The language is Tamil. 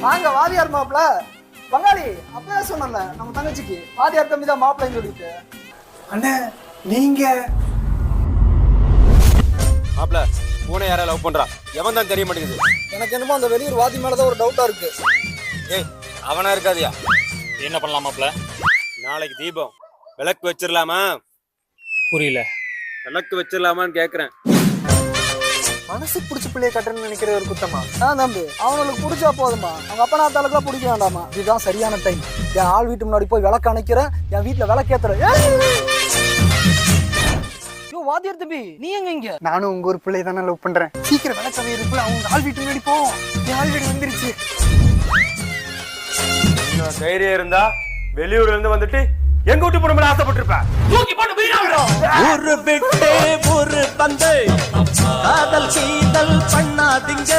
வாங்க வாதியார் மாப்பிள்ள. பங்காளி அப்பவே சொன்னல நம்ம தங்கச்சிக்கு வாதியார் தம்பி தான் மாப்பிள்ளைன்னு சொல்லிட்டு. அண்ணே நீங்க மாப்பிள்ள பூனை யாரை லவ் பண்றா எவன் தான் தெரிய மாட்டேங்குது. எனக்கு என்னமோ அந்த வெளியூர் வாதி மேலதான் ஒரு டவுட்டா இருக்கு. ஏய் அவனா இருக்காதியா? என்ன பண்ணலாம் மாப்ள? நாளைக்கு தீபம் விளக்கு வச்சிடலாமா? புரியல. விளக்கு வச்சிடலாமான்னு கேக்குறேன். மனசுக்கு பிடிச்ச பிள்ளைய கட்டணும்னு நினைக்கிற ஒரு குத்தமா? தம்பி அவனுக்கு பிடிச்சா போதுமா, அவங்க அப்பா தாளுக்கெல்லாம் பிடிக்க வேண்டாமா? இதுதான் சரியான டைம். என் ஆள் வீட்டு முன்னாடி போய் விளக்கு அணைக்கிறேன், என் வீட்டுல விளக்கேத்துறேன். வாத்தியார் தம்பி நீ எங்க இங்க? நானும் உங்க ஒரு பிள்ளைய தானே லவ் பண்றேன். சீக்கிரம் விளக்கவே இருக்குள்ள, அவங்க ஆள் வீட்டு முன்னாடி போ. என் ஆள் வீடு வந்துருச்சு. இன்னும் தைரியம் இருந்தா வெளியூர்ல இருந்து வந்துட்டு எங்க வீட்டு போன ஆசைப்பட்டிருப்பேன். தூக்கி போட்டு ஒரு விட்டு ஒரு பந்து காதல் கீதல் பண்ணாதீங்க.